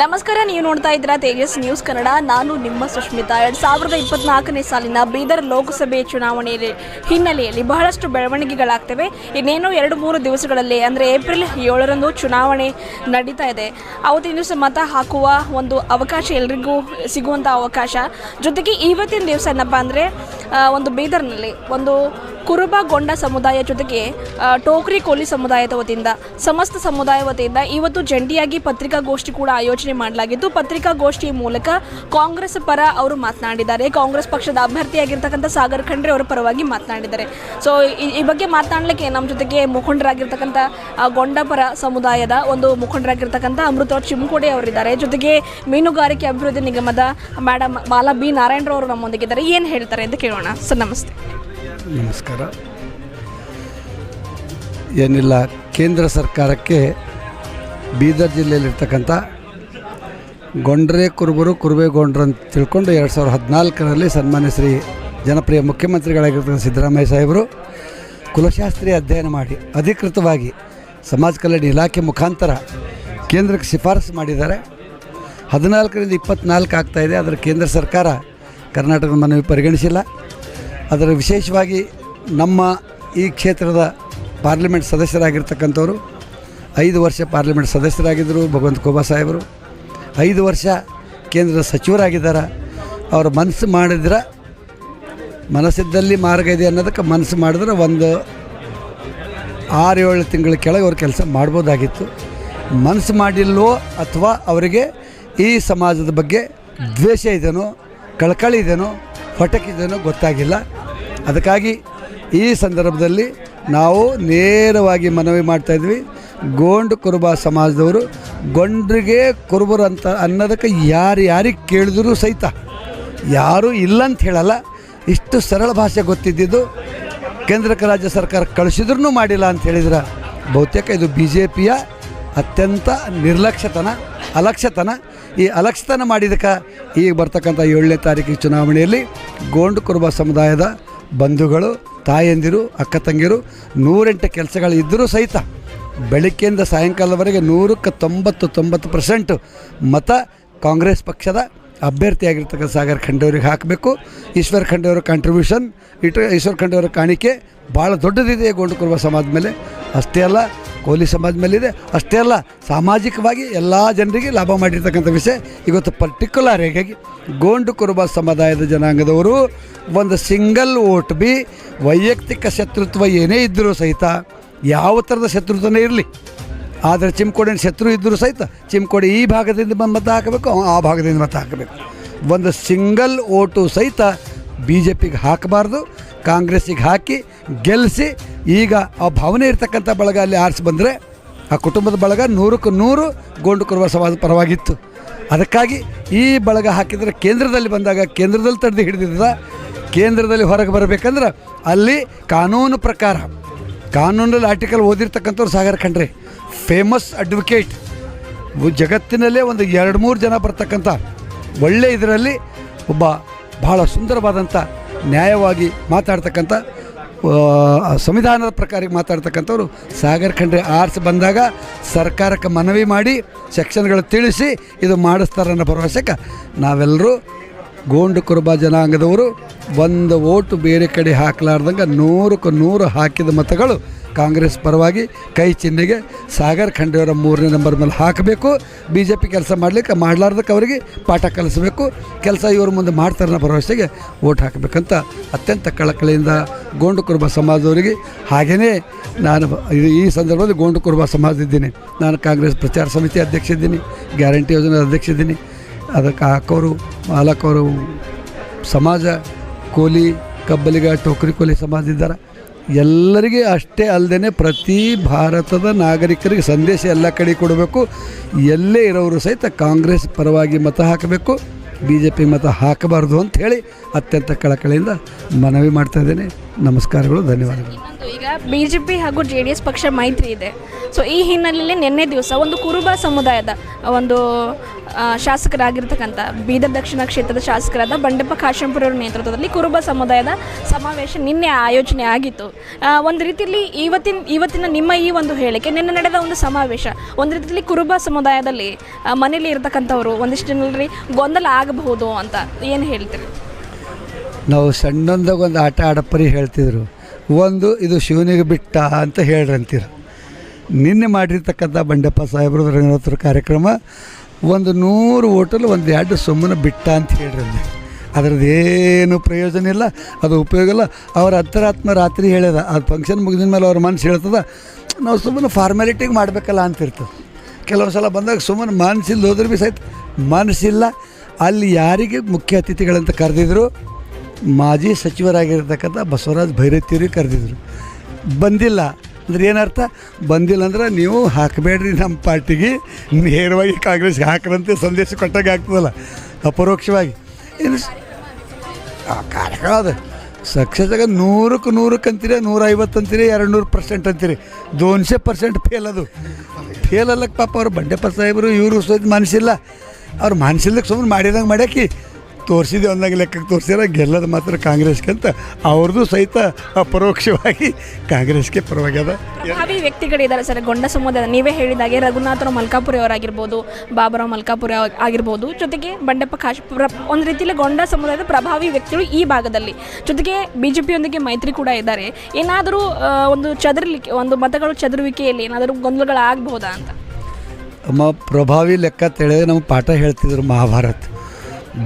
ನಮಸ್ಕಾರ, ನೀವು ನೋಡ್ತಾ ಇದ್ದೀರಾ ತೇಜಸ್ ನ್ಯೂಸ್ ಕನ್ನಡ. ನಾನು ನಿಮ್ಮ ಸುಷ್ಮಿತಾ. 2024ನೇ ಸಾಲಿನ ಬೀದರ್ ಲೋಕಸಭೆ ಚುನಾವಣೆ ಹಿನ್ನೆಲೆಯಲ್ಲಿ ಬಹಳಷ್ಟು ಬೆಳವಣಿಗೆಗಳಾಗ್ತವೆ. ಇನ್ನೇನು 2-3 ದಿವಸಗಳಲ್ಲಿ ಅಂದರೆ ಏಪ್ರಿಲ್ 7ರಂದು ಚುನಾವಣೆ ನಡೀತಾ ಇದೆ. ಅವತ್ತಿನ ದಿವಸ ಮತ ಹಾಕುವ ಒಂದು ಅವಕಾಶ ಎಲ್ರಿಗೂ ಸಿಗುವಂಥ ಅವಕಾಶ. ಜೊತೆಗೆ ಇವತ್ತಿನ ದಿವಸ ಏನಪ್ಪ ಅಂದರೆ ಒಂದು ಬೀದರ್ನಲ್ಲಿ ಒಂದು ಕುರುಬ ಗೊಂಡ ಸಮುದಾಯ ಜೊತೆಗೆ ಟೋಕ್ರಿ ಕೋಲಿ ಸಮುದಾಯದ ವತಿಯಿಂದ ಸಮಸ್ತ ಸಮುದಾಯ ವತಿಯಿಂದ ಇವತ್ತು ಜಂಟಿಯಾಗಿ ಪತ್ರಿಕಾಗೋಷ್ಠಿ ಕೂಡ ಆಯೋಜನೆ ಮಾಡಲಾಗಿತ್ತು. ಪತ್ರಿಕಾಗೋಷ್ಠಿಯ ಮೂಲಕ ಕಾಂಗ್ರೆಸ್ ಪರ ಅವರು ಮಾತನಾಡಿದ್ದಾರೆ. ಕಾಂಗ್ರೆಸ್ ಪಕ್ಷದ ಅಭ್ಯರ್ಥಿಯಾಗಿರ್ತಕ್ಕಂಥ ಸಾಗರ್ ಖಂಡ್ರೆ ಅವರ ಪರವಾಗಿ ಮಾತನಾಡಿದ್ದಾರೆ. ಸೊ ಈ ಬಗ್ಗೆ ಮಾತನಾಡಲಿಕ್ಕೆ ನಮ್ಮ ಜೊತೆಗೆ ಮುಖಂಡರಾಗಿರ್ತಕ್ಕಂಥ ಗೊಂಡಪರ ಸಮುದಾಯದ ಒಂದು ಮುಖಂಡರಾಗಿರ್ತಕ್ಕಂಥ ಅಮೃತ ಚಿಮ್ಕೋಡೆ ಅವರಿದ್ದಾರೆ. ಜೊತೆಗೆ ಮೀನುಗಾರಿಕೆ ಅಭಿವೃದ್ಧಿ ನಿಗಮದ ಮೇಡಮ್ ಮಾಲಾ ಬಿ ನಾರಾಯಣರವರು ನಮ್ಮೊಂದಿಗಿದ್ದಾರೆ. ಏನು ಹೇಳ್ತಾರೆ ಅಂತ ಕೇಳೋಣ. ಸರ್ ನಮಸ್ತೆ. ನಮಸ್ಕಾರ. ಏನಿಲ್ಲ, ಕೇಂದ್ರ ಸರ್ಕಾರಕ್ಕೆ ಬೀದರ್ ಜಿಲ್ಲೆಯಲ್ಲಿರ್ತಕ್ಕಂಥ ಗೊಂಡ್ರೆ ಕುರುಬರು ಕುರುಬೇಗೊಂಡ್ರು ಅಂತ ತಿಳ್ಕೊಂಡು 2014ರಲ್ಲಿ ಸನ್ಮಾನ್ಯ ಶ್ರೀ ಜನಪ್ರಿಯ ಮುಖ್ಯಮಂತ್ರಿಗಳಾಗಿರ್ತಕ್ಕಂಥ ಸಿದ್ದರಾಮಯ್ಯ ಸಾಹೇಬರು ಕುಲಶಾಸ್ತ್ರೀಯ ಅಧ್ಯಯನ ಮಾಡಿ ಅಧಿಕೃತವಾಗಿ ಸಮಾಜ ಕಲ್ಯಾಣ ಇಲಾಖೆ ಮುಖಾಂತರ ಕೇಂದ್ರಕ್ಕೆ ಶಿಫಾರಸು ಮಾಡಿದ್ದಾರೆ. 14ರಿಂದ 24 ಆಗ್ತಾಯಿದೆ. ಅದರ ಕೇಂದ್ರ ಸರ್ಕಾರ ಕರ್ನಾಟಕದ ಮನವಿ ಪರಿಗಣಿಸಿಲ್ಲ. ಅದರ ವಿಶೇಷವಾಗಿ ನಮ್ಮ ಈ ಕ್ಷೇತ್ರದ ಪಾರ್ಲಿಮೆಂಟ್ ಸದಸ್ಯರಾಗಿರ್ತಕ್ಕಂಥವರು 5 ವರ್ಷ ಪಾರ್ಲಿಮೆಂಟ್ ಸದಸ್ಯರಾಗಿದ್ದರು. ಭಗವಂತ ಖೋಬಾ ಸಾಹೇಬರು 5 ವರ್ಷ ಕೇಂದ್ರದ ಸಚಿವರಾಗಿದ್ದಾರೆ. ಅವರು ಮನಸ್ಸು ಮಾಡಿದ್ರೆ, ಮನಸ್ಸಿದ್ದಲ್ಲಿ ಮಾರ್ಗ ಇದೆ ಅನ್ನೋದಕ್ಕೆ ಮನಸ್ಸು ಮಾಡಿದ್ರೆ ಒಂದು 6-7 ತಿಂಗಳ ಕೆಳಗೆ ಅವ್ರು ಕೆಲಸ ಮಾಡ್ಬೋದಾಗಿತ್ತು. ಮನಸ್ಸು ಮಾಡಿಲ್ಲವೋ ಅಥವಾ ಅವರಿಗೆ ಈ ಸಮಾಜದ ಬಗ್ಗೆ ದ್ವೇಷ ಇದೆಯೋ, ಕಳಕಳಿ ಇದೆಯೋ, ಹೊಟಕಿದೇನೋ ಗೊತ್ತಾಗಿಲ್ಲ. ಅದಕ್ಕಾಗಿ ಈ ಸಂದರ್ಭದಲ್ಲಿ ನಾವು ನೇರವಾಗಿ ಮನವಿ ಮಾಡ್ತಾಯಿದ್ವಿ. ಗೋಂಡು ಕುರುಬ ಸಮಾಜದವರು ಗೊಂಡ್ರಿಗೆ ಕುರುಬರು ಅಂತ ಅನ್ನೋದಕ್ಕೆ ಯಾರಿಗೆ ಕೇಳಿದ್ರು ಸಹಿತ ಯಾರೂ ಇಲ್ಲಂತ ಹೇಳಲ್ಲ. ಇಷ್ಟು ಸರಳ ಭಾಷೆ ಗೊತ್ತಿದ್ದಿದ್ದು ಕೇಂದ್ರಕ್ಕೆ ರಾಜ್ಯ ಸರ್ಕಾರ ಕಳಿಸಿದ್ರೂ ಮಾಡಿಲ್ಲ ಅಂತ ಹೇಳಿದ್ರೆ ಬಹುತೇಕ ಇದು BJPಯ ಅತ್ಯಂತ ನಿರ್ಲಕ್ಷ್ಯತನ, ಅಲಕ್ಷ್ಯತನ. ಈ ಅಲಕ್ಷ್ಯತನ ಮಾಡಿದಕ್ಕೆ ಈಗ ಬರ್ತಕ್ಕಂಥ 7ನೇ ತಾರೀಕಿಗೆ ಚುನಾವಣೆಯಲ್ಲಿ ಗೋಂಡು ಕುರುಬ ಸಮುದಾಯದ ಬಂಧುಗಳು, ತಾಯಂದಿರು, ಅಕ್ಕ ತಂಗಿರು 108 ಕೆಲಸಗಳು ಇದ್ದರೂ ಸಹಿತ ಬೆಳಗ್ಗೆಯಿಂದ ಸಾಯಂಕಾಲದವರೆಗೆ 100% ಮತ ಕಾಂಗ್ರೆಸ್ ಪಕ್ಷದ ಅಭ್ಯರ್ಥಿಯಾಗಿರ್ತಕ್ಕಂಥ ಸಾಗರ್ ಖಂಡ್ರೆ ಅವರಿಗೆ ಹಾಕಬೇಕು. ಈಶ್ವರ್ ಖಂಡ್ರೆ ಅವರ ಕಾಂಟ್ರಿಬ್ಯೂಷನ್ ಈಶ್ವರ್ ಖಂಡ್ರೆ ಅವರ ಕಾಣಿಕೆ ಭಾಳ ದೊಡ್ಡದಿದೆ ಗೋಂಡು ಕುರುಬ ಸಮಾಜದ ಮೇಲೆ. ಅಷ್ಟೇ ಅಲ್ಲ, ಕೋಲಿ ಸಮಾಜದ ಮೇಲಿದೆ. ಅಷ್ಟೇ ಅಲ್ಲ, ಸಾಮಾಜಿಕವಾಗಿ ಎಲ್ಲ ಜನರಿಗೆ ಲಾಭ ಮಾಡಿರ್ತಕ್ಕಂಥ ವಿಷಯ. ಇವತ್ತು ಪರ್ಟಿಕ್ಯುಲರ್ ಆಗಿ ಗೋಂಡು ಕುರುಬ ಸಮುದಾಯದ ಜನಾಂಗದವರು ಒಂದು ಸಿಂಗಲ್ ವೋಟ್ ಬಿ ವೈಯಕ್ತಿಕ ಶತ್ರುತ್ವ ಏನೇ ಇದ್ದರೂ ಸಹಿತ, ಯಾವ ಥರದ ಶತ್ರುತ್ವನೇ ಇರಲಿ, ಆದರೆ ಚಿಮ್ಕೋಡಿನ ಶತ್ರು ಇದ್ದರೂ ಸಹಿತ ಚಿಮ್ಕೋಡಿ ಈ ಭಾಗದಿಂದ ಮತ ಹಾಕಬೇಕು, ಆ ಭಾಗದಿಂದ ಮತ ಹಾಕಬೇಕು. ಒಂದು ಸಿಂಗಲ್ ವೋಟು ಸಹಿತ BJPಗೆ ಹಾಕಬಾರ್ದು, ಕಾಂಗ್ರೆಸ್ಸಿಗೆ ಹಾಕಿ ಗೆಲ್ಲಿಸಿ. ಈಗ ಆ ಭಾವನೆ ಇರ್ತಕ್ಕಂಥ ಬಳಗ ಅಲ್ಲಿ ಆರಿಸಿ ಬಂದರೆ ಆ ಕುಟುಂಬದ ಬಳಗ 100ಕ್ಕೆ 100 ಗೋಂಡು ಕುರುಬ ಸಮಾಜದ ಪರವಾಗಿತ್ತು. ಅದಕ್ಕಾಗಿ ಈ ಬಳಗ ಹಾಕಿದರೆ ಕೇಂದ್ರದಲ್ಲಿ ಬಂದಾಗ ಕೇಂದ್ರದಲ್ಲಿ ತಡೆದು ಹಿಡಿದಿದ್ದ. ಕೇಂದ್ರದಲ್ಲಿ ಹೊರಗೆ ಬರಬೇಕಂದ್ರೆ ಅಲ್ಲಿ ಕಾನೂನು ಪ್ರಕಾರ, ಕಾನೂನಲ್ಲಿ ಆರ್ಟಿಕಲ್ ಓದಿರ್ತಕ್ಕಂಥವ್ರು ಸಾಗರ್ ಖಂಡ್ರೆ ಫೇಮಸ್ ಅಡ್ವೊಕೇಟ್. ಜಗತ್ತಿನಲ್ಲೇ ಒಂದು 2-3 ಜನ ಬರ್ತಕ್ಕಂಥ ಒಳ್ಳೆ ಇದರಲ್ಲಿ ಒಬ್ಬ ಬಹಳ ಸುಂದರವಾದಂಥ ನ್ಯಾಯವಾಗಿ ಮಾತಾಡ್ತಕ್ಕಂಥ, ಸಂವಿಧಾನದ ಪ್ರಕಾರ ಮಾತಾಡ್ತಕ್ಕಂಥವ್ರು ಸಾಗರ್ ಖಂಡ್ರೆ ಆರಿಸಿ ಬಂದಾಗ ಸರ್ಕಾರಕ್ಕೆ ಮನವಿ ಮಾಡಿ ಸೆಕ್ಷನ್ಗಳು ತಿಳಿಸಿ ಇದು ಮಾಡಿಸ್ತಾರನ್ನೋ ಭರವಸೆಗೆ ನಾವೆಲ್ಲರೂ ಗೋಂಡು ಕುರುಬ ಜನಾಂಗದವರು ಒಂದು ವೋಟು ಬೇರೆ ಕಡೆ ಹಾಕಲಾರ್ದಂಗೆ 100ಕ್ಕೆ 100 ಹಾಕಿದ ಮತಗಳು ಕಾಂಗ್ರೆಸ್ ಪರವಾಗಿ ಕೈ ಚಿಹ್ನೆಗೆ ಸಾಗರ್ ಖಂಡ್ರೆಯವರ 3ನೇ ನಂಬರ್ ಮೇಲೆ ಹಾಕಬೇಕು. BJP ಕೆಲಸ ಮಾಡಲಾರ್ದಕ್ಕೆ ಅವರಿಗೆ ಪಾಠ ಕಲಿಸಬೇಕು. ಕೆಲಸ ಇವರು ಮುಂದೆ ಮಾಡ್ತಾರನ್ನ ಭರವಸೆಗೆ ವೋಟ್ ಹಾಕಬೇಕಂತ ಅತ್ಯಂತ ಕಳಕಳಿಯಿಂದ ಗೋಂಡು ಕುರುಬ ಸಮಾಜದವರಿಗೆ, ಹಾಗೆಯೇ ನಾನು ಈ ಸಂದರ್ಭದಲ್ಲಿ ಗೋಂಡು ಕುರುಬ ಸಮಾಜದಿದ್ದೀನಿ. ನಾನು ಕಾಂಗ್ರೆಸ್ ಪ್ರಚಾರ ಸಮಿತಿ ಅಧ್ಯಕ್ಷ ಇದ್ದೀನಿ, ಗ್ಯಾರಂಟಿ ಯೋಜನೆ ಅಧ್ಯಕ್ಷ ಇದ್ದೀನಿ. ಅದಕ್ಕೆ ಹಾಕೋರು ಮಾಲಕವರು ಸಮಾಜ, ಕೋಲಿ, ಕಬ್ಬಲಿಗ, ಟೋಕರಿ ಕೋಲಿ ಸಮಾಜ ಇದ್ದಾರೆ. ಎಲ್ಲರಿಗೆ ಅಷ್ಟೇ ಅಲ್ಲದೆ ಪ್ರತಿ ಭಾರತದ ನಾಗರಿಕರಿಗೆ ಸಂದೇಶ ಎಲ್ಲ ಕಡೆ ಕೊಡಬೇಕು. ಎಲ್ಲೇ ಇರೋರು ಸಹಿತ ಕಾಂಗ್ರೆಸ್ ಪರವಾಗಿ ಮತ ಹಾಕಬೇಕು, BJP ಮತ ಹಾಕಬಾರ್ದು ಅಂತ ಹೇಳಿ ಅತ್ಯಂತ ಕಳಕಳಿಯಿಂದ ಮನವಿ ಮಾಡ್ತಾಯಿದ್ದೇನೆ. ನಮಸ್ಕಾರಗಳು, ಧನ್ಯವಾದಗಳು. ಈಗ BJP ಹಾಗೂ JDS ಪಕ್ಷ ಮೈತ್ರಿ ಇದೆ. ಸೊ ಈ ಹಿನ್ನೆಲೆಯಲ್ಲಿ ನಿನ್ನೆ ದಿವಸ ಒಂದು ಕುರುಬ ಸಮುದಾಯದ ಒಂದು ಶಾಸಕರಾಗಿರ್ತಕ್ಕಂಥ ಬೀದರ್ ದಕ್ಷಿಣ ಕ್ಷೇತ್ರದ ಶಾಸಕರಾದ ಬಂಡೆಪ್ಪ ಕಾಶೆಂಪುರ ಅವರ ನೇತೃತ್ವದಲ್ಲಿ ಕುರುಬ ಸಮುದಾಯದ ಸಮಾವೇಶ ನಿನ್ನೆ ಆಯೋಜನೆ ಆಗಿತ್ತು. ಒಂದು ರೀತಿಯಲ್ಲಿ ಇವತ್ತಿನ ನಿಮ್ಮ ಈ ಒಂದು ಹೇಳಿಕೆ, ನಿನ್ನೆ ನಡೆದ ಒಂದು ಸಮಾವೇಶ ಒಂದು ರೀತಿಯಲ್ಲಿ ಕುರುಬ ಸಮುದಾಯದಲ್ಲಿ ಮನೇಲಿ ಇರತಕ್ಕಂಥವ್ರು ಒಂದಿಷ್ಟು ಜನರಲ್ಲಿ ಗೊಂದಲ ಆಗಬಹುದು ಅಂತ ಏನು ಹೇಳ್ತೀರಿ? ನಾವು ಸಣ್ಣಂದಾಗ ಒಂದು ಆಟ ಆಡಪ್ಪರಿ ಹೇಳ್ತಿದ್ರು, ಒಂದು ಇದು ಶಿವನಿಗೆ ಬಿಟ್ಟ ಅಂತ ಹೇಳ್ರಂತೀರು. ನಿನ್ನೆ ಮಾಡಿರ್ತಕ್ಕಂಥ ಬಂಡೆಪ್ಪ ಸಾಹೇಬ್ರ ರಂಗನಾಥರ ಕಾರ್ಯಕ್ರಮ ಒಂದು 100 ಓಟಲ್ಲಿ 1-2 ಸುಮ್ಮನೆ ಬಿಟ್ಟ ಅಂತ ಹೇಳ್ರಿ. ಅದರದ್ದು ಏನು ಪ್ರಯೋಜನ ಇಲ್ಲ, ಅದು ಉಪಯೋಗ ಇಲ್ಲ. ಅವ್ರ ಅಂತರಾತ್ಮ ರಾತ್ರಿ ಹೇಳ್ಯದ, ಅದು ಫಂಕ್ಷನ್ ಮುಗಿದ ಮೇಲೆ ಅವ್ರ ಮನಸ್ಸು ಹೇಳ್ತದ, ನಾವು ಸುಮ್ಮನೆ ಫಾರ್ಮ್ಯಾಲಿಟಿಗೆ ಮಾಡಬೇಕಲ್ಲ ಅಂತಿರ್ತದೆ. ಕೆಲವು ಸಲ ಬಂದಾಗ ಸುಮ್ಮನೆ ಮನಸ್ಸಿಲ್ಲ ಹೋದ್ರೆ ಭೀ ಸಹಿತ ಮನಸ್ಸಿಲ್ಲ. ಅಲ್ಲಿ ಯಾರಿಗೆ ಮುಖ್ಯ ಅತಿಥಿಗಳಂತ ಕರೆದಿದ್ರು, ಮಾಜಿ ಸಚಿವರಾಗಿರ್ತಕ್ಕಂಥ ಬಸವರಾಜ ಭೈರತಿಯವ್ರಿಗೆ ಕರೆದಿದ್ರು. ಬಂದಿಲ್ಲ ಅಂದ್ರೆ ಏನರ್ಥ? ಬಂದಿಲ್ಲ ಅಂದ್ರೆ ನೀವು ಹಾಕಬೇಡ್ರಿ ನಮ್ಮ ಪಾರ್ಟಿಗೆ, ನೇರವಾಗಿ ಕಾಂಗ್ರೆಸ್ಗೆ ಹಾಕ್ರಂತೆ ಸಂದೇಶ ಕೊಟ್ಟಾಗೆ ಆಗ್ತದಲ್ಲ ಅಪರೋಕ್ಷವಾಗಿ. ಏನು ಕಾರ್ಯಕ್ರಮ ಅದು ಸಕ್ಸಸ್ ಆಗ 100ಕ್ಕೆ 100 ಅಂತೀರಿ, 150 ಅಂತೀರಿ, 200% ಅಂತೀರಿ, 200% ಫೇಲ್. ಅದು ಫೇಲ್ ಅಲ್ಲಕ್ಕೆ ಪಾಪ ಅವರು ಬಂಡೆಪ್ಪ ಸಾಹೇಬರು ಇವರು ಸಹಿತ ಮನಸ್ಸಿಲ್ಲ. ಅವ್ರು ಮನಸ್ಸಿಲ್ಲಕ್ಕೆ ಸುಮ್ಮನೆ ಮಾಡಿದಂಗೆ ಮಾಡ್ಯಾಕಿ ತೋರಿಸಿದೆ, ಒಂದಾಗಿ ಲೆಕ್ಕಕ್ಕೆ ತೋರಿಸಿರ ಗೆಲ್ಲದ ಮಾತ್ರ ಕಾಂಗ್ರೆಸ್ಗೆ ಅಂತ ಅವ್ರದ್ದು ಸಹಿತ ಅಪರೋಕ್ಷವಾಗಿ ಕಾಂಗ್ರೆಸ್ಗೆ ಪರವಾಗ್ಯದ. ಪ್ರಭಾವಿ ವ್ಯಕ್ತಿಗಳಿದ್ದಾರೆ ಸರ್ ಗೊಂಡ ಸಮುದಾಯ. ನೀವೇ ಹೇಳಿದಾಗೆ ರಘುನಾಥರಾವ್ ಮಲ್ಕಾಪುರಿ ಅವರಾಗಿರ್ಬೋದು, ಬಾಬುರಾವ್ ಮಲ್ಕಾಪುರಿ ಆಗಿರ್ಬೋದು, ಜೊತೆಗೆ ಬಂಡೆಪ್ಪ ಕಾಶೆಂಪುರ, ಒಂದು ರೀತಿಯಲ್ಲಿ ಗೊಂಡ ಸಮುದಾಯದ ಪ್ರಭಾವಿ ವ್ಯಕ್ತಿಗಳು ಈ ಭಾಗದಲ್ಲಿ. ಜೊತೆಗೆ BJPಯೊಂದಿಗೆ ಮೈತ್ರಿ ಕೂಡ ಇದ್ದಾರೆ. ಏನಾದರೂ ಒಂದು ಚದರಲಿಕ್ಕೆ, ಒಂದು ಮತಗಳು ಚದುರುವಿಕೆಯಲ್ಲಿ ಏನಾದರೂ ಗೊಂದಲಗಳಾಗಬಹುದಾ ಅಂತ? ನಮ್ಮ ಪ್ರಭಾವಿ ಲೆಕ್ಕ ತಿಳಿದ್ರೆ ನಮ್ಮ ಪಾಠ ಹೇಳ್ತಿದ್ರು ಮಹಾಭಾರತ.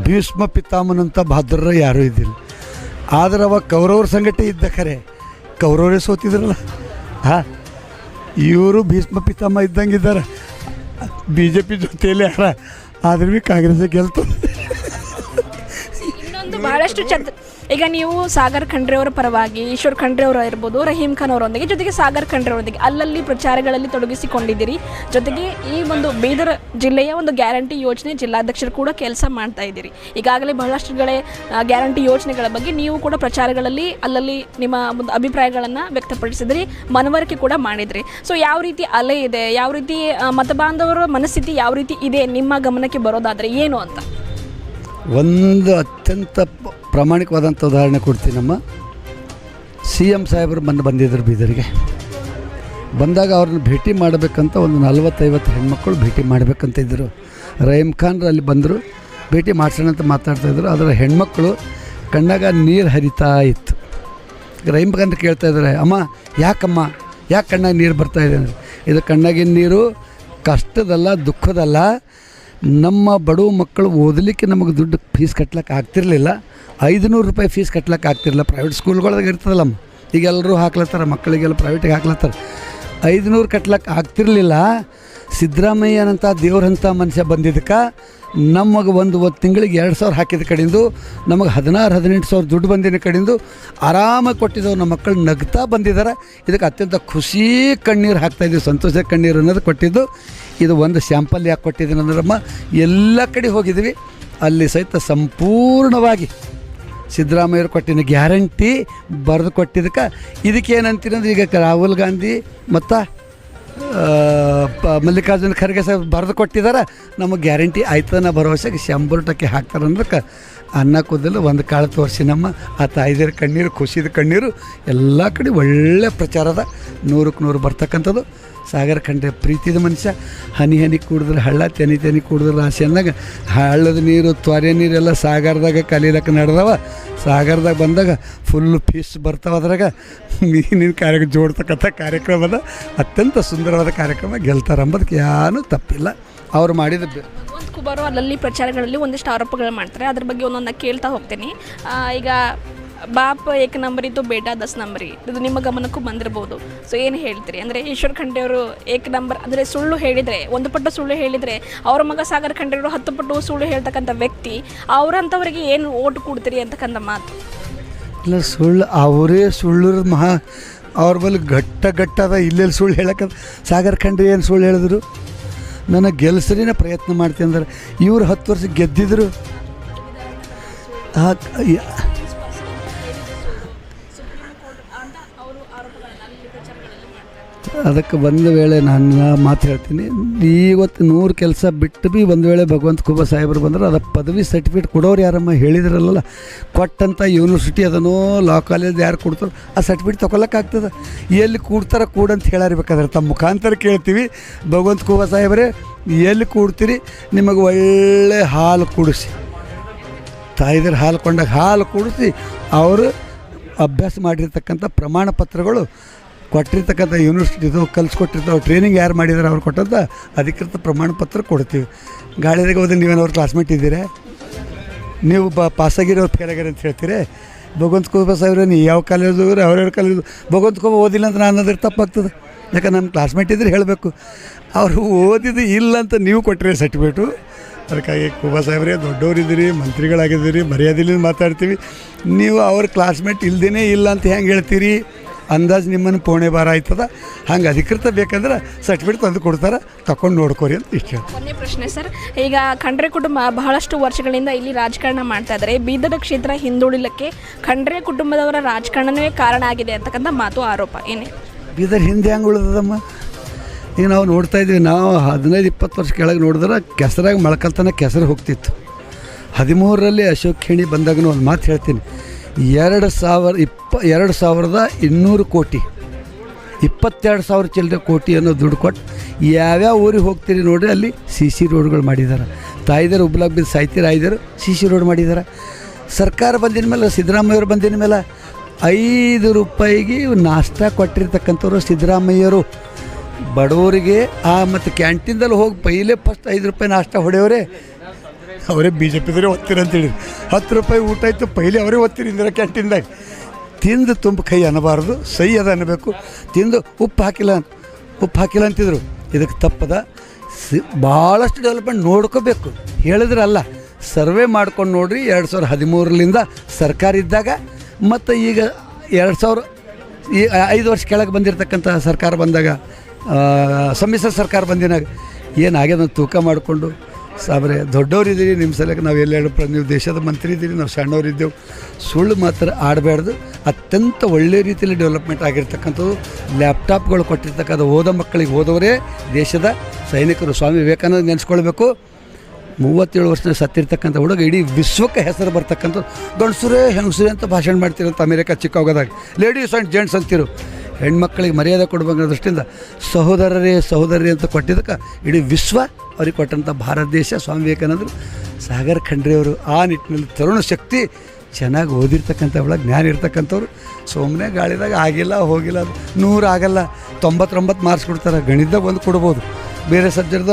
ಭೀಷ್ಮ ಪಿತಾಮನಂತ ಬಹದ್ದರ ಯಾರೂ ಇದ್ದಿಲ್ಲ. ಆದರೆ ಅವಾಗ ಕೌರವ್ರ ಸಂಗಟ ಇದ್ದ ಖರೆ ಕೌರವರೇ ಸೋತಿದ್ರಲ್ಲ. ಹಾಂ, ಇವರು ಭೀಷ್ಮ ಪಿತಾಮ ಇದ್ದಂಗೆ ಇದ್ದಾರೆ. BJP ಜೊತೆಯಲ್ಲಿ ಯಾರ ಆದ್ರೆ ಭೀ ಕಾಂಗ್ರೆಸ್ ಗೆಲ್ತು. ಇನ್ನೊಂದು ಬಹಳಷ್ಟು ಈಗ ನೀವು ಸಾಗರ್ ಖಂಡ್ರೆ ಅವರ ಪರವಾಗಿ ಈಶ್ವರ್ ಖಂಡ್ರೆ ಅವರು ಇರ್ಬೋದು, ರಹೀಂ ಖಾನ್ ಅವರೊಂದಿಗೆ, ಜೊತೆಗೆ ಸಾಗರ್ ಖಂಡ್ರೆ ಅವರೊಂದಿಗೆ ಅಲ್ಲಲ್ಲಿ ಪ್ರಚಾರಗಳಲ್ಲಿ ತೊಡಗಿಸಿಕೊಂಡಿದ್ದೀರಿ. ಜೊತೆಗೆ ಈ ಒಂದು ಬೀದರ್ ಜಿಲ್ಲೆಯ ಒಂದು ಗ್ಯಾರಂಟಿ ಯೋಜನೆ ಜಿಲ್ಲಾಧ್ಯಕ್ಷರು ಕೂಡ ಕೆಲಸ ಮಾಡ್ತಾ ಇದ್ದೀರಿ. ಈಗಾಗಲೇ ಬಹಳಷ್ಟುಗಳೇ ಗ್ಯಾರಂಟಿ ಯೋಜನೆಗಳ ಬಗ್ಗೆ ನೀವು ಕೂಡ ಪ್ರಚಾರಗಳಲ್ಲಿ ಅಲ್ಲಲ್ಲಿ ನಿಮ್ಮ ಒಂದು ಅಭಿಪ್ರಾಯಗಳನ್ನು ವ್ಯಕ್ತಪಡಿಸಿದ್ರಿ, ಮನವರಿಕೆ ಕೂಡ ಮಾಡಿದ್ರಿ. ಸೊ ಯಾವ ರೀತಿ ಅಲೆ ಇದೆ, ಯಾವ ರೀತಿ ಮತಬಾಂಧವರ ಮನಸ್ಥಿತಿ ಯಾವ ರೀತಿ ಇದೆ ನಿಮ್ಮ ಗಮನಕ್ಕೆ ಬರೋದಾದರೆ ಏನು ಅಂತ? ಒಂದು ಅತ್ಯಂತ ಪ್ರಾಮಾಣಿಕವಾದಂಥ ಉದಾಹರಣೆ ಕೊಡ್ತೀನಿ. ನಮ್ಮ CM ಸಾಹೇಬರು ಬಂದಿದ್ದರು ಬೀದರಿಗೆ. ಬಂದಾಗ ಅವ್ರನ್ನ ಭೇಟಿ ಮಾಡಬೇಕಂತ ಒಂದು 40-50 ಹೆಣ್ಮಕ್ಳು ಭೇಟಿ ಮಾಡಬೇಕಂತ ಇದ್ದರು. ರಹೀಂ ಖಾನ್ ಅಲ್ಲಿ ಬಂದರು, ಭೇಟಿ ಮಾಡ್ಸೋಣ ಅಂತ ಮಾತಾಡ್ತಾಯಿದ್ರು. ಅದರ ಹೆಣ್ಮಕ್ಳು ಕಣ್ಣಾಗ ನೀರು ಹರಿತಾ ಇತ್ತು. ರಹೀಂ ಖಾನ್ ಕೇಳ್ತಾಯಿದ್ದಾರೆ, ಅಮ್ಮ ಯಾಕಮ್ಮ, ಯಾಕೆ ಕಣ್ಣಾಗ ನೀರು ಬರ್ತಾಯಿದೆ ಅಂದರೆ, ಇದು ಕಣ್ಣಾಗಿನ ನೀರು ಕಷ್ಟದಲ್ಲ, ದುಃಖದಲ್ಲ. ನಮ್ಮ ಬಡವ ಮಕ್ಕಳು ಓದಲಿಕ್ಕೆ ನಮಗೆ ದುಡ್ಡು ಫೀಸ್ ಕಟ್ಲಿಕ್ಕೆ ಆಗ್ತಿರಲಿಲ್ಲ. 500 ರೂಪಾಯಿ ಫೀಸ್ ಕಟ್ಲಿಕ್ಕೆ ಆಗ್ತಿರಲಿಲ್ಲ. ಪ್ರೈವೇಟ್ ಸ್ಕೂಲ್ಗಳಾಗ ಇರ್ತದಲ್ಲಮ್ಮ, ಈಗ ಎಲ್ಲರೂ ಹಾಕ್ಲತ್ತಾರೆ, ಮಕ್ಕಳಿಗೆಲ್ಲ ಪ್ರೈವೇಟಿಗೆ ಹಾಕ್ಲತ್ತಾರೆ. 500 ಕಟ್ಲಿಕ್ಕೆ ಆಗ್ತಿರಲಿಲ್ಲ. ಸಿದ್ದರಾಮಯ್ಯನಂಥ ದೇವ್ರಂಥ ಮನುಷ್ಯ ಬಂದಿದ್ದಕ್ಕೆ ನಮಗೆ ಒಂದು ತಿಂಗಳಿಗೆ 2,000 ಹಾಕಿದ ಕಡೆಯಿಂದ ನಮಗೆ 16-18 ದುಡ್ಡು ಬಂದಿನ ಕಡೆಯಿಂದ ಆರಾಮಾಗಿ ಕೊಟ್ಟಿದ್ದವು. ನಮ್ಮ ಮಕ್ಕಳು ನಗ್ತಾ ಬಂದಿದ್ದಾರೆ. ಇದಕ್ಕೆ ಅತ್ಯಂತ ಖುಷಿ ಕಣ್ಣೀರು ಹಾಕ್ತಾಯಿದ್ದೀವಿ, ಸಂತೋಷ ಕಣ್ಣೀರು ಅನ್ನೋದು ಕೊಟ್ಟಿದ್ದು. ಇದು ಒಂದು ಸ್ಯಾಂಪಲ್ ಯಾಕೆ ಕೊಟ್ಟಿದ್ದೀನಿ ಅಂದ್ರಮ್ಮ, ಎಲ್ಲ ಕಡೆ ಹೋಗಿದ್ವಿ, ಅಲ್ಲಿ ಸಹಿತ ಸಂಪೂರ್ಣವಾಗಿ ಸಿದ್ದರಾಮಯ್ಯರು ಕೊಟ್ಟಿನ ಗ್ಯಾರಂಟಿ ಬರೆದು ಕೊಟ್ಟಿದ್ದಕ್ಕೆ ಇದಕ್ಕೇನಂತೀನಿ ಅಂದ್ರೆ, ಈಗ ರಾಹುಲ್ ಗಾಂಧಿ ಮತ್ತು ಮಲ್ಲಿಕಾರ್ಜುನ ಖರ್ಗೆ ಸಾಹೇಬ್ ಬರೆದು ಕೊಟ್ಟಿದ್ದಾರೆ, ನಮಗೆ ಗ್ಯಾರಂಟಿ ಆಯ್ತನ ಭರವಸೆಗೆ 100% ಹಾಕ್ತಾರೆ ಅಂದ್ರಕ್ಕೆ ಅನ್ನ ಕೂದಲು ಒಂದು ಕಾಳು ತೋರಿಸಿ ನಮ್ಮ ಆ ತಾಯಿದಿರ ಕಣ್ಣೀರು, ಖುಷಿದ ಕಣ್ಣೀರು ಎಲ್ಲ ಕಡೆ ಒಳ್ಳೆ ಪ್ರಚಾರದ 100ಕ್ಕೆ 100 ಬರ್ತಕ್ಕಂಥದ್ದು. ಸಾಗರ ಖಂಡ್ರೆ ಪ್ರೀತಿದ ಮನುಷ್ಯ. ಹನಿ ಹನಿ ಕುಡಿದ್ರೆ ಹಳ್ಳ, ತೆನಿ ತೆನಿ ಕುಡಿದ್ರೆ ರಾಶಿ ಅಂದಾಗ ಹಳ್ಳದ ನೀರು, ತ್ವರೆ ನೀರೆಲ್ಲ ಸಾಗರದಾಗ ಕಲೀಲಕ್ಕೆ ನಡೆದವ. ಸಾಗರದಾಗ ಬಂದಾಗ ಫುಲ್ಲು ಫಿಶ್ ಬರ್ತಾವೆ. ಅದ್ರಾಗ ಮೀನಿನ ಕಾರ್ಯಕ್ರಮ ಜೋಡ್ತಕ್ಕಂಥ ಕಾರ್ಯಕ್ರಮದ ಅತ್ಯಂತ ಸುಂದರವಾದ ಕಾರ್ಯಕ್ರಮ. ಗೆಲ್ತಾರೆ ಅಂಬೋದಕ್ಕೆ ಏನೂ ತಪ್ಪಿಲ್ಲ. ಅವ್ರು ಮಾಡಿದ ಭಗವಂತ ಕುಬಾರು ಅಲ್ಲಲ್ಲಿ ಪ್ರಚಾರಗಳಲ್ಲಿ ಒಂದಿಷ್ಟು ಆರೋಪಗಳು ಮಾಡ್ತಾರೆ. ಅದ್ರ ಬಗ್ಗೆ ಒಂದೊಂದು ಕೇಳ್ತಾ ಹೋಗ್ತೀನಿ. ಈಗ ಬಾಪ್ 1 ನಂಬರ್ ಇತ್ತು, ಬೇಟಾ 10 ನಂಬರ್, ಇದು ನಿಮ್ಮ ಗಮನಕ್ಕೂ ಬಂದಿರ್ಬೋದು. ಸೊ ಏನು ಹೇಳ್ತೀರಿ? ಅಂದರೆ ಈಶ್ವರ್ ಖಂಡ್ರೆ ಅವರು 1 ನಂಬರ್ ಅಂದರೆ ಸುಳ್ಳು ಹೇಳಿದರೆ, 1 ಪಟ್ಟು ಸುಳ್ಳು ಹೇಳಿದರೆ, ಅವ್ರ ಮಗ ಸಾಗರ್ ಖಂಡ್ರೆ ಅವರು 10 ಪಟ್ಟು ಸುಳ್ಳು ಹೇಳ್ತಕ್ಕಂಥ ವ್ಯಕ್ತಿ, ಅವರಂಥವ್ರಿಗೆ ಏನು ಓಟ್ ಕೊಡ್ತೀರಿ ಅಂತಕ್ಕಂಥ ಮಾತು ಇಲ್ಲ. ಸುಳ್ಳು ಅವರೇ ಸುಳ್ಳು ಅವ್ರ ಬಳಿ ಗಟ್ಟದ ಇಲ್ಲೆಲ್ಲಿ ಸುಳ್ಳು ಹೇಳಕ್ಕೆ. ಸಾಗರ್ ಖಂಡ್ರೆ ಏನು ಸುಳ್ಳು ಹೇಳಿದ್ರು? ನನಗೆ ಗೆಲ್ಸರಿನ ಪ್ರಯತ್ನ ಮಾಡ್ತೀನಿ ಅಂದ್ರೆ ಇವರು 10 ವರ್ಷ ಗೆದ್ದಿದ್ರು. ಅದಕ್ಕೆ ಒಂದು ವೇಳೆ ನಾನು ಮಾತು ಹೇಳ್ತೀನಿ, ಇವತ್ತು 100 ಕೆಲಸ ಬಿಟ್ಟು ಭೀ ಒಂದು ವೇಳೆ ಭಗವಂತ ಖೂಬಾ ಸಾಹೇಬರು ಬಂದ್ರೆ ಅದು ಪದವಿ ಸರ್ಟಿಫಿಕೇಟ್ ಕೊಡೋರು ಯಾರಮ್ಮ ಹೇಳಿದ್ರಲ್ಲ, ಕೊಟ್ಟಂಥ ಯೂನಿವರ್ಸಿಟಿ ಅದನ್ನೋ ಲಾ ಕಾಲೇಜ್ ಯಾರು ಕೊಡ್ತಾರೋ ಆ ಸರ್ಟಿಫಿಕೇಟ್ ತೊಗೊಳಕ್ಕಾಗ್ತದೆ. ಎಲ್ಲಿ ಕೂಡ್ತಾರ ಕೂಡಂತ ಹೇಳಿರ್ಬೇಕಾದ್ರೆ ತಮ್ಮ ಮುಖಾಂತರ ಕೇಳ್ತೀವಿ, ಭಗವಂತ ಖೂಬಾ ಸಾಹೇಬ್ರೆ ಎಲ್ಲಿ ಕೂಡ್ತೀರಿ, ನಿಮಗೆ ಒಳ್ಳೆ ಹಾಲು ಕುಡಿಸಿ, ತಾಯಿದ್ರ ಹಾಲು ಕೊಂಡಾಗ ಹಾಲು ಕುಡಿಸಿ ಅವರು ಅಭ್ಯಾಸ ಮಾಡಿರ್ತಕ್ಕಂಥ ಪ್ರಮಾಣ ಪತ್ರಗಳು ಕೊಟ್ಟಿರ್ತಕ್ಕಂಥ ಯೂನಿವರ್ಸಿಟಿದು ಕಲಿಸ್ಕೊಟ್ಟಿರ್ತಾವೆ, ಟ್ರೈನಿಂಗ್ ಯಾರು ಮಾಡಿದಾರೆ ಅವ್ರು ಕೊಟ್ಟಂಥ ಅಧಿಕೃತ ಪ್ರಮಾಣ ಪತ್ರ ಕೊಡ್ತೀವಿ. ಗಾಳಿದಾಗ ಹೋದ್ರೆ ನೀವೇನವ್ರು ಕ್ಲಾಸ್ಮೇಟ್ ಇದ್ದೀರಾ, ನೀವು ಪಾಸಾಗಿರೋರು ಫೇಲ್ ಆಗ್ಯಾರ ಅಂತ ಹೇಳ್ತೀರಿ. ಭಗವಂತ ಖೂಬಾ ಸಾಹೇಬ್ರೆ ನೀವು ಯಾವ ಕಾಲೇಜು ಅವ್ರವ್ರ ಕಾಲೇಜು ಭಗವಂತ ಖೂಬಾ ಓದಿಲ್ಲ ಅಂತ ನಾನು ಅದ್ರ ತಪ್ಪಾಗ್ತದೆ. ಯಾಕಂದ್ರೆ ನನ್ನ ಕ್ಲಾಸ್ಮೇಟ್ ಇದ್ರೆ ಹೇಳಬೇಕು, ಅವರು ಓದಿದ್ದು ಇಲ್ಲ ಅಂತ ನೀವು ಕೊಟ್ಟರೆ ಸರ್ಟಿಫಿಕೇಟು. ಅದಕ್ಕಾಗಿ ಖೂಬಾ ಸಾಹೇಬ್ರೆ ದೊಡ್ಡವರಿದ್ದೀರಿ, ಮಂತ್ರಿಗಳಾಗಿದ್ದೀರಿ, ಮರ್ಯಾದೆಲಿಂದ ಮಾತಾಡ್ತೀವಿ. ನೀವು ಅವ್ರ ಕ್ಲಾಸ್ಮೇಟ್ ಇಲ್ದೇ ಇಲ್ಲ ಅಂತ ಹೆಂಗೆ ಹೇಳ್ತೀರಿ? ಅಂದಾಜು ನಿಮ್ಮನ್ನು ಪೋಣೆ ಬಾರ ಆಯ್ತದ, ಹಂಗೆ ಅಧಿಕೃತ ಬೇಕಂದ್ರೆ ಸರ್ಟಿಫಿಕೇಟ್ ತಂದು ಕೊಡ್ತಾರೆ, ತಗೊಂಡು ನೋಡ್ಕೊರಿ ಅಂತ ಇಷ್ಟ. ಕೊನೆಯ ಪ್ರಶ್ನೆ ಸರ್, ಈಗ ಖಂಡ್ರೆ ಕುಟುಂಬ ಬಹಳಷ್ಟು ವರ್ಷಗಳಿಂದ ಇಲ್ಲಿ ರಾಜಕಾರಣ ಮಾಡ್ತಾ ಇದ್ದಾರೆ. ಬೀದರ್ ಕ್ಷೇತ್ರ ಹಿಂದುಳಿಲಿಕ್ಕೆ ಖಂಡ್ರೆ ಕುಟುಂಬದವರ ರಾಜಕಾರಣವೇ ಕಾರಣ ಆಗಿದೆ ಅಂತಕ್ಕಂಥ ಮಾತು ಆರೋಪ ಏನೇ? ಬೀದರ್ ಹಿಂದೆ ಹೆಂಗೆ ಉಳಿದದಮ್ಮ? ಈಗ ನಾವು ನೋಡ್ತಾ ಇದ್ದೀವಿ, ನಾವು 15-20 ವರ್ಷ ಕೆಳಗೆ ನೋಡಿದ್ರೆ ಕೆಸರಾಗ ಮೊಳಕಲ್ತನ ಕೆಸರು ಹೋಗ್ತಿತ್ತು. 13ರಲ್ಲಿ ಅಶೋಕ್ ಖೇಣಿ ಬಂದಾಗೂ ಒಂದು ಮಾತು ಹೇಳ್ತೀನಿ, 2,200 ಕೋಟಿ 22,000 ಚಿಲ್ಲರೆ ಕೋಟಿ ಅನ್ನೋ ದುಡ್ಡು ಕೊಟ್ಟು ಯಾವ್ಯಾವ ಊರಿಗೆ ಹೋಗ್ತೀರಿ ನೋಡಿರಿ, ಅಲ್ಲಿ CC ರೋಡ್ಗಳು ಮಾಡಿದ್ದಾರೆ. ತಾಯಿದರು ಉಬ್ಲಾಗ್ ಬಿದ್ದು ಸಾಯ್ತೀರ, ಆಯ್ದರು CC ರೋಡ್ ಮಾಡಿದ್ದಾರೆ. ಸರ್ಕಾರ ಬಂದಿನ ಮೇಲೆ, ಸಿದ್ದರಾಮಯ್ಯವ್ರು ಬಂದಿನ ಮೇಲೆ 5 ರೂಪಾಯಿಗೆ ನಾಷ್ಟ ಕೊಟ್ಟಿರ್ತಕ್ಕಂಥವ್ರು ಸಿದ್ದರಾಮಯ್ಯರು. ಬಡವರಿಗೆ ಮತ್ತು ಕ್ಯಾಂಟೀನ್ದಲ್ಲಿ ಹೋಗಿ ಪೈಲೇ ಫಸ್ಟ್ 5 ರೂಪಾಯಿ ನಾಷ್ಟ ಹೊಡೆಯವರೇ ಅವರೇ. BJP ದವರೇ ಓದ್ತೀರಿ ಅಂತೇಳಿ 10 ರೂಪಾಯಿ ಊಟ ಆಯಿತು, ಪೈಲೆ ಅವರೇ ಓದ್ತೀರಿ ಇಂದಿರಾ ಕ್ಯಾಂಟೀನ್ದಾಗ. ತಿಂದು ತುಂಬ ಕೈ ಅನ್ನಬಾರ್ದು, ಸೈ ಅದ ಅನ್ನಬೇಕು. ತಿಂದು ಉಪ್ಪು ಹಾಕಿಲ್ಲ ಅಂತಿದ್ರು, ಇದಕ್ಕೆ ತಪ್ಪದ. ಭಾಳಷ್ಟು ಡೆವಲಪ್ಮೆಂಟ್ ನೋಡ್ಕೋಬೇಕು, ಹೇಳಿದ್ರಲ್ಲ, ಸರ್ವೆ ಮಾಡ್ಕೊಂಡು ನೋಡಿರಿ. 2013ರಿಂದ ಸರ್ಕಾರ ಇದ್ದಾಗ ಮತ್ತು ಈಗ 5 ವರ್ಷ ಕೆಳಗೆ ಬಂದಿರತಕ್ಕಂಥ ಸರ್ಕಾರ ಬಂದಾಗ, ಸಮ್ಮಿಶ್ರ ಸರ್ಕಾರ ಬಂದಿನಾಗ ಏನಾಗ್ಯದ ತೂಕ ಮಾಡಿಕೊಂಡು, ಸಾಬ್ರೆ ದೊಡ್ಡವರಿದ್ದೀರಿ, ನಿಮ್ಮ ಸಲಕ್ಕೆ ನಾವು ಎಲ್ಲ ನೀವು ದೇಶದ ಮಂತ್ರಿ ಇದ್ದೀರಿ, ನಾವು ಸಣ್ಣವರಿದ್ದೆವು. ಸುಳ್ಳು ಮಾತ್ರ ಆಡಬಾರ್ದು. ಅತ್ಯಂತ ಒಳ್ಳೆಯ ರೀತಿಯಲ್ಲಿ ಡೆವಲಪ್ಮೆಂಟ್ ಆಗಿರ್ತಕ್ಕಂಥದ್ದು. ಲ್ಯಾಪ್ಟಾಪ್ಗಳು ಕೊಟ್ಟಿರ್ತಕ್ಕಂಥ ಓದೋ ಮಕ್ಕಳಿಗೆ ಓದೋರೇ ದೇಶದ ಸೈನಿಕರು. ಸ್ವಾಮಿ ವಿವೇಕಾನಂದ ನೆನೆಸ್ಕೊಳ್ಬೇಕು. 37 ವರ್ಷ ಸತ್ತಿರ್ತಕ್ಕಂಥ ಹುಡುಗ ಇಡೀ ವಿಶ್ವಕ್ಕೆ ಹೆಸರು ಬರ್ತಕ್ಕಂಥದ್ದು. ಗಂಡಸರೇ ಹೆಂಗಸರೇ ಅಂತ ಭಾಷಣ ಮಾಡ್ತಿರಂತ ಅಮೇರಿಕಾ ಚಿಕಾಗೋದಾಗ. ಲೇಡೀಸ್ ಆ್ಯಂಡ್ ಜೆಂಟ್ಸ್ ಅಂತಿರು. ಹೆಣ್ಮಕ್ಳಿಗೆ ಮರ್ಯಾದೆ ಕೊಡ್ಬೇಕನ್ನೋ ದೃಷ್ಟಿಯಿಂದ ಸಹೋದರರೇ ಅಂತ ಕೊಟ್ಟಿದ್ದಕ್ಕೆ ಇಡೀ ವಿಶ್ವ ಅವ್ರಿಗೆ ಕೊಟ್ಟಂಥ ಭಾರತ ದೇಶ. ಸ್ವಾಮಿ ವಿವೇಕಾನಂದರು, ಸಾಗರ್ ಖಂಡ್ರೆಯವರು ಆ ನಿಟ್ಟಿನಲ್ಲಿ ತರುಣ ಶಕ್ತಿ, ಚೆನ್ನಾಗಿ ಓದಿರ್ತಕ್ಕಂಥ ಒಳಗೆ ಜ್ಞಾನ ಇರ್ತಕ್ಕಂಥವ್ರು. ಸುಮ್ಮನೆ ಗಾಳಿದಾಗ ಆಗಿಲ್ಲ ಹೋಗಿಲ್ಲ, 100 ಆಗಲ್ಲ, 99 ಮಾರ್ಕ್ಸ್ ಕೊಡ್ತಾರೆ. ಗಣಿತದಾಗ 1 ಕೊಡ್ಬೋದು, ಬೇರೆ ಸಬ್ಜೆಕ್ಟ್ದ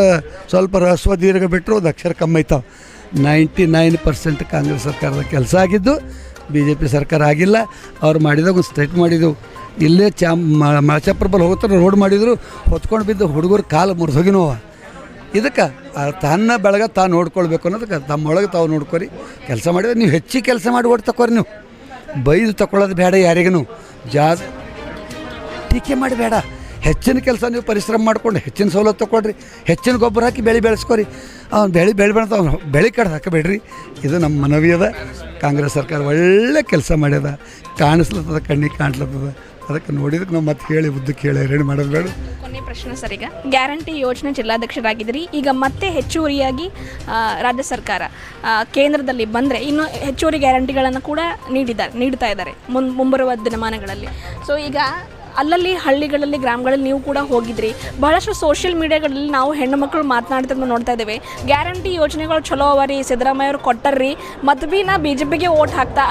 ಸ್ವಲ್ಪ ರಸ್ವ ದೀರ್ಘ ಬಿಟ್ಟರು ಒಂದು ಅಕ್ಷರ ಕಮ್ಮಿ ಐತಾವೆ. 99% ಕಾಂಗ್ರೆಸ್ ಸರ್ಕಾರದ ಕೆಲಸ ಆಗಿದ್ದು, BJP ಸರ್ಕಾರ ಆಗಿಲ್ಲ. ಅವ್ರು ಮಾಡಿದಾಗ ಒಂದು ಸ್ಟ್ರೈಕ್ ಮಾಡಿದೆವು. ಇಲ್ಲೇ ಮಳಚಾಪುರ ಹೋಗ್ತಾರೆ, ರೋಡ್ ಮಾಡಿದ್ರು, ಹೊತ್ಕೊಂಡು ಬಿದ್ದು ಹುಡುಗರು ಕಾಲು ಮುರಿದೋಗಿನೋವ. ಇದಕ್ಕೆ ತನ್ನ ಬೆಳಗ ತಾನು ನೋಡ್ಕೊಳ್ಬೇಕು ಅನ್ನೋದಕ್ಕೆ ತಮ್ಮೊಳಗೆ ತಾವು ನೋಡ್ಕೊರಿ. ಕೆಲಸ ಮಾಡಿದ್ರೆ ನೀವು ಹೆಚ್ಚಿಗೆ ಕೆಲಸ ಮಾಡಿ ಓಟ್ ತಗೋರಿ. ನೀವು ಬೈದು ತಗೊಳ್ಳೋದು ಬೇಡ, ಯಾರಿಗೂ ಟೀಕೆ ಮಾಡಿ ಬೇಡ. ಹೆಚ್ಚಿನ ಕೆಲಸ ನೀವು ಪರಿಶ್ರಮ ಮಾಡ್ಕೊಂಡು ಹೆಚ್ಚಿನ ಸವಲತ್ತು ತೊಗೊಳ್ರಿ, ಹೆಚ್ಚಿನ ಗೊಬ್ಬರ ಹಾಕಿ ಬೆಳೆ ಬೆಳೆಸ್ಕೊರಿ. ಅವ್ನು ಬೆಳೆ ಕಡ್ದು ಹಾಕಬೇಡ್ರಿ. ಇದು ನಮ್ಮ ಮನವಿ ಅದ. ಕಾಂಗ್ರೆಸ್ ಸರ್ಕಾರ ಒಳ್ಳೆ ಕೆಲಸ ಮಾಡ್ಯದ, ಕಾಣಿಸ್ಲತ್ತದ, ಕಣ್ಣಿಗೆ ಕಾಣ್ಲತ್ತದ. ಅದಕ್ಕೆ ನೋಡಿದಕ್ಕೆ ನಾವು ಮತ್ತೆ ಹೇಳಿ ಉದ್ದಕ್ಕೆ ಹೇಳಿ ರೆಡಿ ಮಾಡೋದು ಬೇಡ. ಕೊನೆಯ ಪ್ರಶ್ನೆ ಸರ್, ಈಗ ಗ್ಯಾರಂಟಿ ಯೋಜನೆ ಜಿಲ್ಲಾಧ್ಯಕ್ಷರಾಗಿದ್ದೀರಿ, ಈಗ ಮತ್ತೆ ಹೆಚ್ಚುವರಿಯಾಗಿ ರಾಜ್ಯ ಸರ್ಕಾರ ಕೇಂದ್ರದಲ್ಲಿ ಬಂದರೆ ಇನ್ನೂ ಹೆಚ್ಚುವರಿ ಗ್ಯಾರಂಟಿಗಳನ್ನು ಕೂಡ ನೀಡ್ತಾ ಇದ್ದಾರೆ ಮುಂಬರುವ ದಿನಮಾನಗಳಲ್ಲಿ. ಸೊ ಈಗ ಅಲ್ಲಲ್ಲಿ ಹಳ್ಳಿಗಳಲ್ಲಿ, ಗ್ರಾಮಗಳಲ್ಲಿ ನೀವು ಕೂಡ ಹೋಗಿದ್ರಿ. ಬಹಳಷ್ಟು ಸೋಷಿಯಲ್ ಮೀಡಿಯಾಗಳಲ್ಲಿ ನಾವು ಹೆಣ್ಣು ಮಕ್ಕಳು ಮಾತನಾಡ್ತಿದ್ದು ನೋಡ್ತಾ ಇದ್ದೇವೆ. ಗ್ಯಾರಂಟಿ ಯೋಜನೆಗಳು ಚಲೋ ಅವ ರೀ, ಸಿದ್ದರಾಮಯ್ಯ ಅವರು ಕೊಟ್ಟರ್ರಿ, ಮತ್ತು ಭೀ ನಾ BJPಗೆ ಓಟ್ ಹಾಕ್ತಾ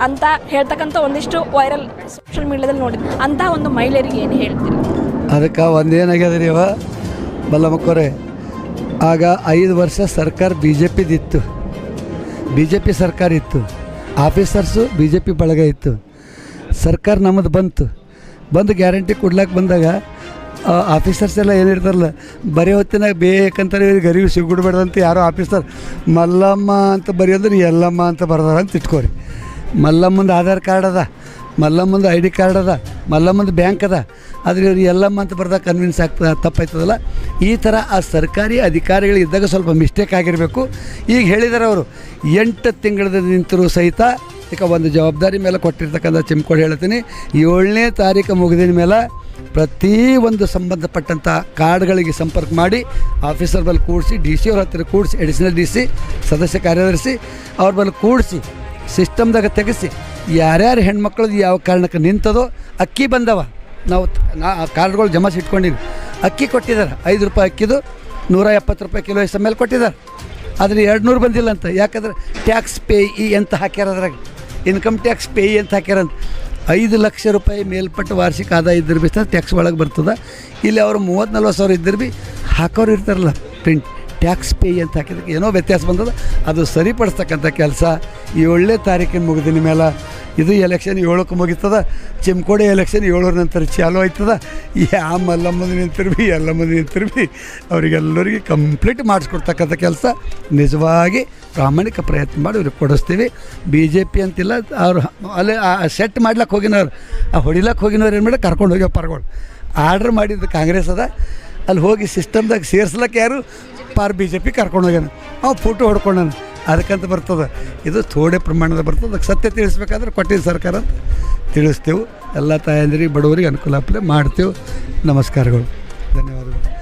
ಅಂತ ಹೇಳ್ತಕ್ಕಂಥ ಒಂದಿಷ್ಟು ವೈರಲ್ ಸೋಷಿಯಲ್ ಮೀಡಿಯಾದಲ್ಲಿ ನೋಡಿದ್ವಿ. ಅಂಥ ಒಂದು ಮಹಿಳೆಯರಿಗೆ ಏನು ಹೇಳ್ತೀರಿ? ಅದಕ್ಕೆ ಒಂದೇನಾಗ್ಯದ ರೀ ಅವ ಬಲ್ಲಮಕ್ಕವ್ರೆ, ಆಗ 5 ವರ್ಷ ಸರ್ಕಾರ BJPದಿತ್ತು, BJP ಸರ್ಕಾರ ಇತ್ತು, ಆಫೀಸರ್ಸು BJP ಬಳಗ ಇತ್ತು. ಸರ್ಕಾರ ನಮ್ಮದು ಬಂದು ಗ್ಯಾರಂಟಿ ಕೊಡ್ಲಾಕ್ಕೆ ಬಂದಾಗ ಆಫೀಸರ್ಸ್ ಎಲ್ಲ ಏನಿರ್ತಾರಲ್ಲ, ಬರೀ ಹೊತ್ತಿನಾಗ ಬೇಕಂತಾರೆ ಇವ್ರಿಗೆ ಗರಿವು ಸಿಗ್ಬಿಡ್ಬೇಡ್ದಂತ ಯಾರೋ ಆಫೀಸರ್ ಮಲ್ಲಮ್ಮ ಅಂತ ಬರೆಯೋದ್ರೆ ಎಲ್ಲಮ್ಮ ಅಂತ ಬರ್ದಾರ ಅಂತ ಇಟ್ಕೋರಿ. ಮಲ್ಲಮ್ಮಂದು ಆಧಾರ್ ಕಾರ್ಡ್ ಅದ, ಮಲ್ಲಮ್ಮಂದು ID ಕಾರ್ಡ್ ಅದ, ಮಲ್ಲಮ್ಮಂದು ಬ್ಯಾಂಕ್ ಅದ, ಆದರೆ ಇವ್ರು ಎಲ್ಲಮ್ಮ ಅಂತ ಬರ್ದಾಗ ಕನ್ವಿನ್ಸ್ ಆಗ್ತದೆ, ತಪ್ಪಾಯ್ತದಲ್ಲ. ಈ ಥರ ಆ ಸರ್ಕಾರಿ ಅಧಿಕಾರಿಗಳಿದ್ದಾಗ ಸ್ವಲ್ಪ ಮಿಸ್ಟೇಕ್ ಆಗಿರಬೇಕು. ಈಗ ಹೇಳಿದ್ದಾರೆ ಅವರು 8 ತಿಂಗಳದ ನಿಂತರೂ ಸಹಿತ ಈಗ ಒಂದು ಜವಾಬ್ದಾರಿ ಮೇಲೆ ಕೊಟ್ಟಿರ್ತಕ್ಕಂಥ ಚಿಮ್ಕೋಡಿ ಹೇಳ್ತೀನಿ, 7ನೇ ತಾರೀಕು ಮುಗಿದಿನ ಮೇಲೆ ಪ್ರತಿ ಒಂದು ಸಂಬಂಧಪಟ್ಟಂಥ ಕಾರ್ಡ್ಗಳಿಗೆ ಸಂಪರ್ಕ ಮಾಡಿ ಆಫೀಸರ್ ಬಲ್ಲಿ ಕೂಡಿಸಿ, ಡಿ ಸಿ ಅವ್ರ ಹತ್ತಿರ ಕೂಡಿಸಿ, ಅಡಿಷನಲ್ ಡಿ ಸಿ, ಸದಸ್ಯ ಕಾರ್ಯದರ್ಶಿ ಅವ್ರ ಬಲ್ಲಿ ಕೂಡಿಸಿ ಸಿಸ್ಟಮ್ದಾಗ ತೆಗೆಸಿ ಯಾರ್ಯಾರು ಹೆಣ್ಮಕ್ಳದ್ದು ಯಾವ ಕಾರಣಕ್ಕೆ ನಿಂತದೋ ಅಕ್ಕಿ ಬಂದವ. ನಾವು ಆ ಕಾರ್ಡ್ಗಳು ಜಮಾಸಿ ಇಟ್ಕೊಂಡಿವಿ. ಅಕ್ಕಿ ಕೊಟ್ಟಿದ್ದಾರೆ, 5 ರೂಪಾಯಿ ಅಕ್ಕಿದು 170 ರೂಪಾಯಿ ಕಿಲೋ ಇಷ್ಟ ಮೇಲೆ ಕೊಟ್ಟಿದ್ದಾರೆ. ಆದರೆ 200 ಬಂದಿಲ್ಲ ಅಂತ. ಯಾಕಂದ್ರೆ ಟ್ಯಾಕ್ಸ್ ಪೇಯಿ ಅಂತ ಹಾಕ್ಯಾರ, ಅದ್ರಾಗ ಇನ್ಕಮ್ ಟ್ಯಾಕ್ಸ್ ಪೇಯಿ ಅಂತ ಹಾಕ್ಯಾರಂತ. 5 ಲಕ್ಷ ರೂಪಾಯಿ ಮೇಲ್ಪಟ್ಟು ವಾರ್ಷಿಕ ಆದಾಯ ಇದ್ದರೆ ಬಿ ಟ್ಯಾಕ್ಸ್ ಒಳಗೆ ಬರ್ತದೆ. ಇಲ್ಲಿ ಅವರು 30-40 ಸಾವಿರ ಇದ್ದರೆ ಬಿ ಹಾಕೋರು ಇರ್ತಾರಲ್ಲ ಪ್ರಿಂಟ್ ಟ್ಯಾಕ್ಸ್ ಪೇಯಿ ಅಂತ ಹಾಕಿದಕ್ಕೆ ಏನೋ ವ್ಯತ್ಯಾಸ ಬಂದದ. ಅದು ಸರಿಪಡಿಸ್ತಕ್ಕಂಥ ಕೆಲಸ 7ನೇ ತಾರೀಕಿನ ಮುಗಿದಿನ ಮೇಲೆ. ಇದು ಎಲೆಕ್ಷನ್ 7ಕ್ಕೆ ಮುಗಿತದ. ಚಿಮ್ಕೋಡಿ ಎಲೆಕ್ಷನ್ 7ರ ನಂತರ ಚಾಲು ಆಯ್ತದ. ಯಾವ ಮಲ್ಲಮ್ಮದು ನಿಂತಿರ್ಬಿ ಎಲ್ಲಮ್ಮದು ನಿಂತಿರ್ಬಿ ಅವರಿಗೆಲ್ಲರಿಗೆ ಕಂಪ್ಲೀಟ್ ಮಾಡಿಸ್ಕೊಡ್ತಕ್ಕಂಥ ಕೆಲಸ ನಿಜವಾಗಿ ಪ್ರಾಮಾಣಿಕ ಪ್ರಯತ್ನ ಮಾಡಿ ಇವ್ರಿಗೆ ಕೊಡಿಸ್ತೀವಿ. BJP ಅಂತಿಲ್ಲ, ಅವ್ರು ಅಲ್ಲಿ ಸೆಟ್ ಮಾಡ್ಲಿಕ್ಕೆ ಹೋಗಿನವ್ರು, ಹೊಡಿಲಕ್ಕೆ ಹೋಗಿನವ್ರು ಏನು ಮಾಡಿ ಕರ್ಕೊಂಡು ಹೋಗ್ಯಾವ ಪರ್ಗಳು. ಆರ್ಡ್ರ್ ಮಾಡಿದ್ದು ಕಾಂಗ್ರೆಸ್ ಅದ, ಅಲ್ಲಿ ಹೋಗಿ ಸಿಸ್ಟಮ್ದಾಗ ಸೇರ್ಸ್ಲಕ್ಕೆ ಯಾರು BJP ಕರ್ಕೊಂಡು ಹೋಗ್ಯಾನ. ಫೋಟೋ ಹೊಡ್ಕೊಂಡಾನ, ಅದಕ್ಕಂತ ಬರ್ತದೆ. ಇದು ಥೋಡೆ ಪ್ರಮಾಣದ ಬರ್ತದೆ. ಅದಕ್ಕೆ ಸತ್ಯ ತಿಳಿಸ್ಬೇಕಾದ್ರೆ ಕೊಟ್ಟಿದ್ದು ಸರ್ಕಾರ ಅಂತ ತಿಳಿಸ್ತೇವೆ. ಎಲ್ಲ ತಾಯಂದಿರಿಗೆ ಬಡವರಿಗೆ ಅನುಕೂಲ ಮಾಡ್ತೇವೆ. ನಮಸ್ಕಾರಗಳು, ಧನ್ಯವಾದಗಳು.